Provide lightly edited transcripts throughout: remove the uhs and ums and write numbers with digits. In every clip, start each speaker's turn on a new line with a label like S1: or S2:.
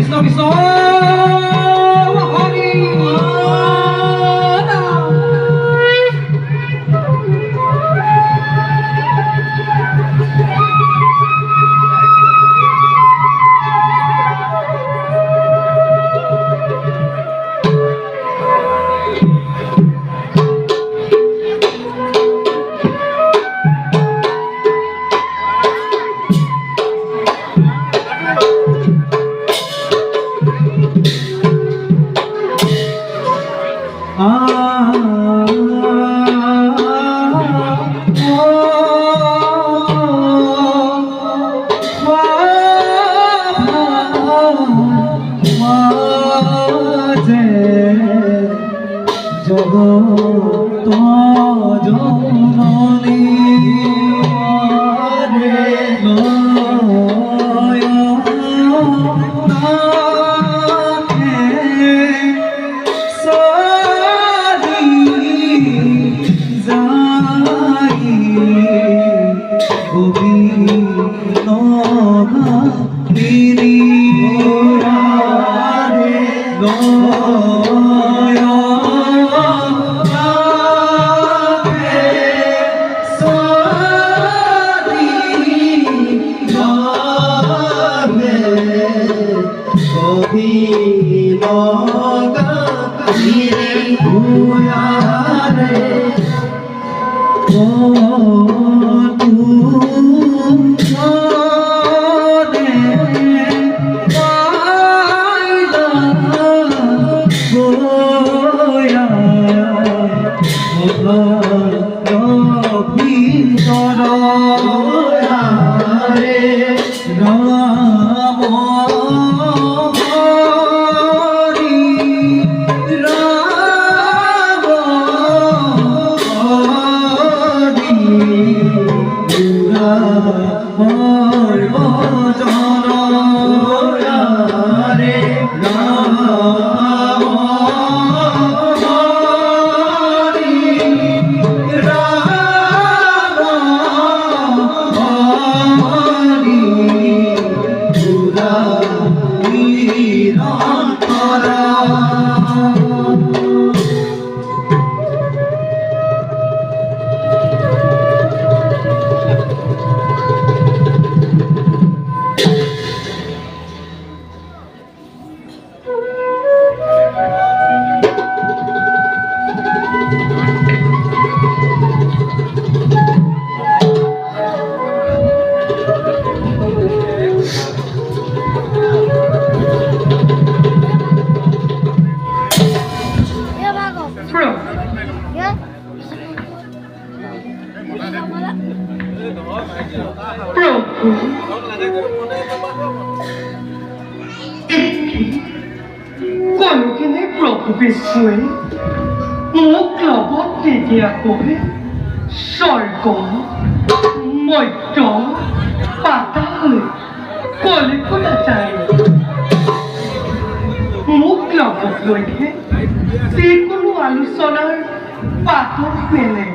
S1: কৃষ্ণ কৃষ্ণ হৰি জগত জননী
S2: বিষ্ণুৱে মোক লগত নিদিয়াকৈ স্বৰ্গ মধ্য পাতাল কলৈকো নাযায়। মোক লগত লৈহে যিকোনো আলোচনাৰ পাতত মেলে।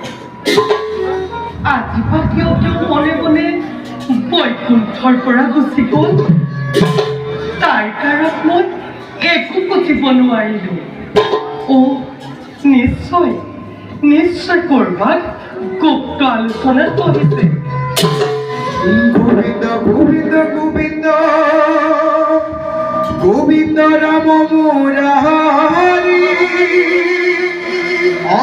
S2: আজিপা কিয় তেওঁ মনে মনে বৈকুণ্ঠৰ পৰা গুচি গ'ল, তাৰ কাৰণত মই একো বুজিব নোৱাৰিলো। নিশ্চয় নিশ্চয় কৰবাত গুপ্ত আলোচনাত বহিছে।
S3: গোবিন্দ গোবিন্দ গোবিন্দ গোবিন্দ রাম মুরারি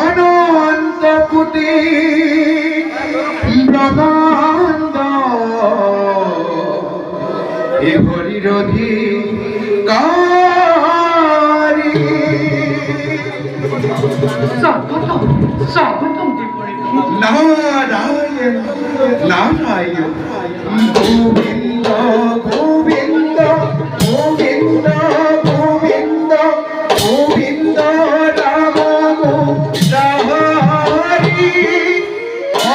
S3: অনন্ত কোটি ব্রহ্মাণ্ড এ হরিরধি
S2: স্বাগতম
S3: নারায়ণ নারায়ণ গোবিন্দ গোবিন্দ গোবিন্দ গোবিন্দ গোবিন্দ রাম মুরারি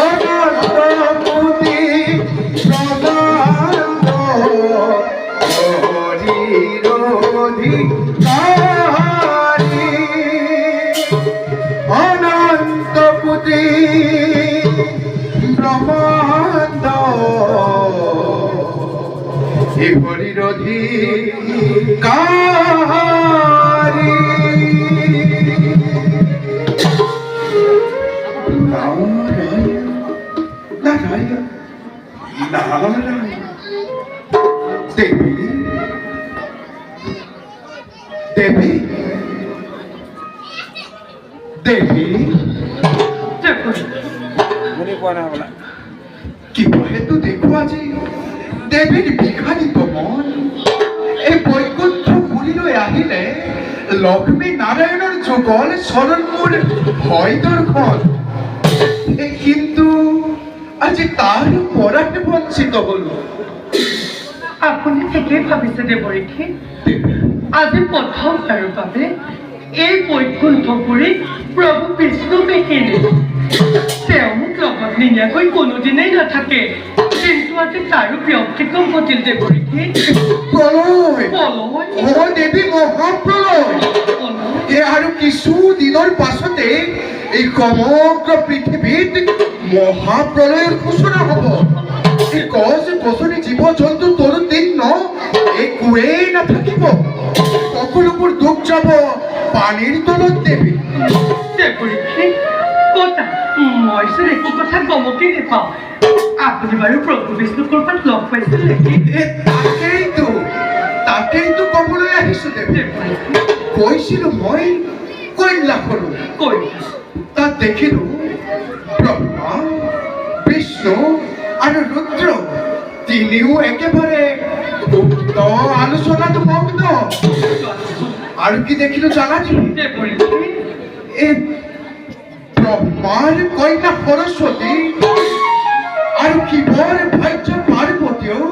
S3: অনন্ত কোটি ব্রহ্মাণ্ড হরিরধি অনন্ত কোটি ব্রহ্মাণ্ড এ হরির অধিকারী নারায়ণ নারায়ণ নারায়ণ দেবী দেবী দেবী কিবা হেতু দেখো আজি দেৱীৰ বিঘানিত মন এই বৈকুণ্ঠ পুৰীলৈ আহিলে লক্ষ্মী নাৰায়ণৰ যুগল চৰণ মোৰ হয় দৰ্শন কিন্তু আজি তাৰ পৰাহে বঞ্চিত হলো
S2: আপুনি ঠিকেই ভাবিছে দেৱৰীক্ষী আজি প্ৰথমবাৰৰ বাবে এই বৈকুণ্ঠপুৰীত প্ৰভু বিষ্ণু বিহীন তেওঁ মোক লগত নিনিয়াকৈ কোনোদিনেই নাথাকে কিন্তু আজি তাৰো ব্যক্তিক্ৰম ঘটিল দেৱৰীক্ষী
S3: প্ৰলয় অ দেৱী মহাপ্ৰলয় আৰু কিছু দিনৰ পাছতে এই সমগ্ৰ পৃথিৱীত মহাপ্ৰলয়ৰ সূচনা হ'ব এই গছ গছনি জীৱ জন্তু তৰু তৃণ একোৱেই নাথাকিব সকলোবোৰ ডুব যাব পানীৰ তলত দেৱী
S2: দেৱৰীক্ষী কথা মই চোন একো কথা গমকে নেপাওঁ আপুনি বাৰু প্ৰভু বিষ্ণু ক'ৰবাত লগ পাইছিল নেকি
S3: তাকেইতো ক'বলৈ আহিছো দেৱী কৈছিলো মই কৈলাসৰো তাত দেখিলো ব্ৰহ্মা বিষ্ণু আৰু ৰুদ্ৰ তিনিও একেবাৰে গুপ্ত আলোচনাত মগ্ন আৰু কি দেখিলো জানানি এই ব্ৰহ্মাৰ কন্যা সৰস্বতী আৰু শিৱৰ ভাৰ্য পাৰ্বতীয়েও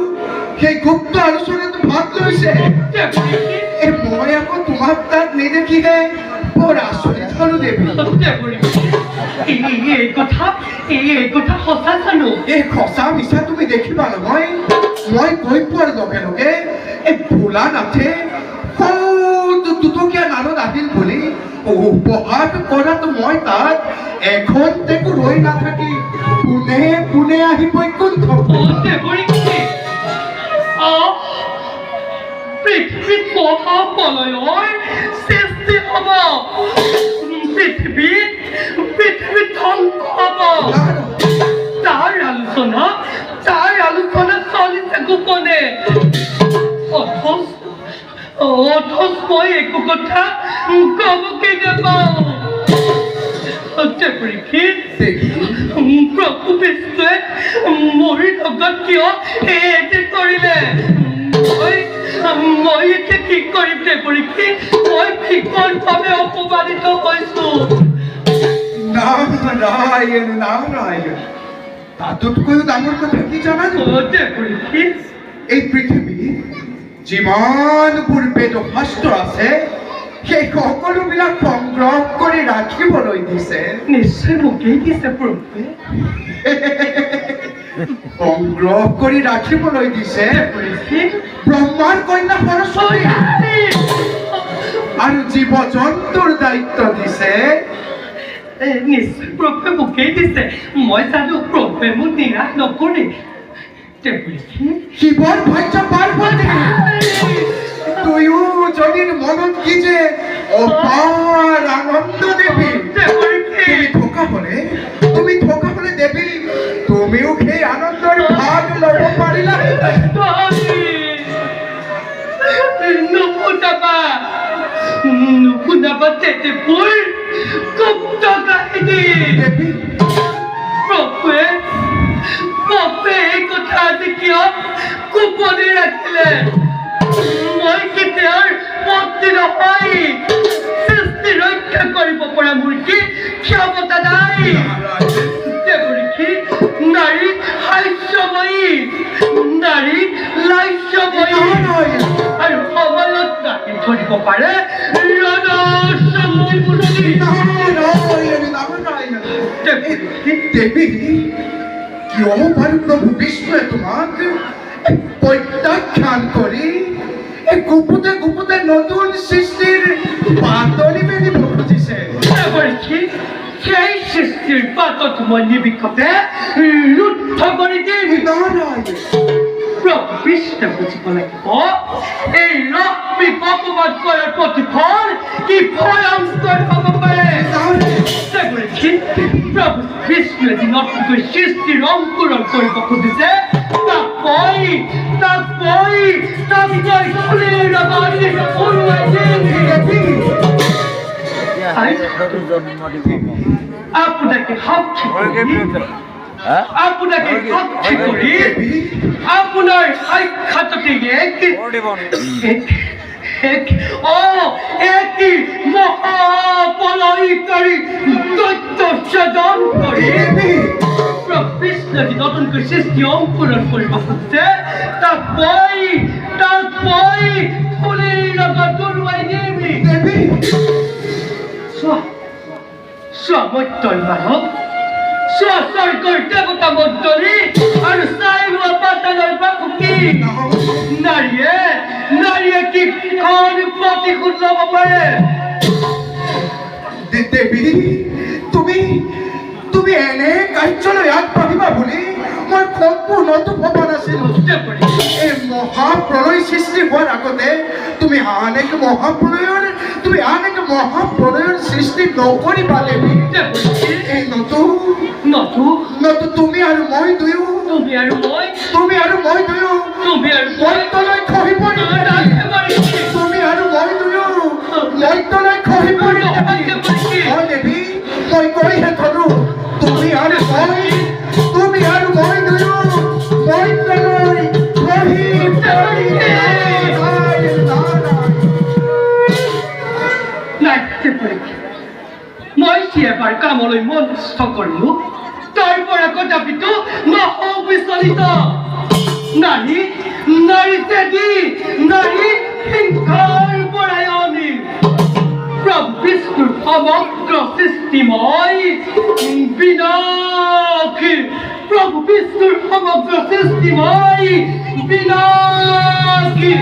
S3: সেই গুপ্ত আলোচনাত ভাগ লৈছে মই আকৌ তোমাক তাত নেদেখিহে বৰ আচৰিত হলো দেৱী
S2: এই কথা সঁচা জানো
S3: এই সঁচা মিছা তুমি দেখিবা নহয় মই গৈ পোৱাৰ লগে লগে এই ভোলানাথে দুটকীয়া নাৰত আহিল বুলি উপহাস কৰাত মই তাত এখন্তেকো ৰৈ নাথাকি পোনে পোনে আহি বৈকুণ্ঠ
S2: পৃথিৱীত মহাপ্ৰলয়ৰ সৃষ্টি হ'ব পৃথিৱীত ধ্বংস হ'ব তাৰ আলোচনা চলিছে গোপনে অথচ মই একো কথা কবকে নাপাওঁ প্ৰভু বিষ্ণুৱে মোৰ লগত কিয় এটি কৰিলে মই এতিয়া কি কৰিম দেৱৰীক্ষী মই ভীষণভাৱে অপমানিত হৈছো
S3: নাৰায়ণ নাৰায়ণ তাতোতকৈও ডাঙৰ কথা কি জানানে
S2: দেৱৰীক্ষী
S3: এই পৃথিৱীত যিমানবোৰ বেদ শাস্ত্ৰ আছে সেই সকলোবিলাক সংগ্ৰহ কৰি ৰাখিবলৈ দিছে
S2: নিশ্চয় মোকেই দিছে প্ৰভুৱে
S3: সংগ্ৰহ কৰি ৰাখিবলৈ দিছে ব্ৰহ্মাৰ কন্যা সৰস্বতী আৰু জীৱ জন্তুৰ দায়িত্ব দিছে
S2: নিশ্চয় প্ৰভুৱে মোকেই দিছে মই জানো প্ৰভুৱে মোক নিৰাশ নকৰে
S3: শিৱৰ ভাৰ্য পাৰ্বতী দুয়োজনীৰ মনত কি যে অপাৰ আনন্দ দেৱী তুমি থকা হলে দেৱী তুমিও সেই আনন্দৰ ভাগ ল'ব পাৰিলা
S2: নুশুনাবা তেতেপুৰ গুপ্ত কাহিনী প্ৰভুৱে এই কথা আজি কিয় গোপনে ৰাখিলে মই কেতিয়াৰ পত্নী নহয় সৃষ্টি ৰক্ষা কৰিব পৰা মোৰ কি ক্ষমতা নাই দেৱৰীক্ষী নাৰী হাস্যময়ী নাৰী লাস্যময়ী আৰু সমাজত নাৰী ধৰিব পাৰে
S3: দেৱী কিয় বাৰু প্ৰভু বিষ্ণুৱে তোমাক প্ৰত্যাখ্যান কৰি গুপুতে গুপুতে নতুন সৃষ্টিৰ বাতৰি মেলিব খুজিছে
S2: সেই সৃষ্টিৰ পাতত মই নিবিষতে ৰুদ্ধ কৰি দিম প্রভু কৃষ্ণ বুঝিব লাগিব এই লক্ষ্মী অপবাদ করার প্রতিফল কি ভয়ঙ্কর হব পারে সেগুলি প্রভু কৃষ্ণ যে নতুন করে সৃষ্টির অঙ্কুরণ করিব খুঁজিছে তারপরই ফুলের বাড়ি আপনাকে আপনাকে হচ্ছে করি আপনার সাক্ষাৎকে একই মহাপলয়কারী দৈত্য সাধন করি কৃষ্ণজি নতুন করে সৃষ্টি অঙ্কুরণ করিব হচ্ছে তারপরই ফুলের দুর্বাই দেবী সমর্থন মানব স্বর্গের দেবতা মন্ত্রী আর সাইবা পাতালের বাকুকি নারিয়ে কি কোন প্রতিকূল হব পারে
S3: দেবী তুমি এনে কাৰ্যলৈ আগবাঢ়িবা বুলি মই সম্পূৰ্ণটো ভবা নাছিলো এই মহাপ্ৰলয় সৃষ্টি হোৱাৰ আগতে তুমি আন এক মহাপ্ৰলয়ৰ সৃষ্টি নকৰিবা দেৱী এই নতু তুমি আৰু মই দুয়ো মৰ্ত্যলৈ খহি পৰিম তুমি আৰু মই দুয়ো মৰ্ত্যলৈ খহি পৰিম দেৱী মই কৈহে থলো তুমি আৰু মই দুয়ো মৰ্ত্যলৈ খহি পৰিম
S2: মই এবাৰ কামলৈ মনস্থ কৰিলো তাৰ পৰা কদাপিতো নহবিচলিত নাৰী হিংসাৰ পৰাই অনিল প্ৰভু বিষ্ণুৰ সমগ্ৰ সৃষ্টিময় বিনাশী প্ৰভু বিষ্ণুৰ সমগ্ৰ সৃষ্টিময় বিনাশী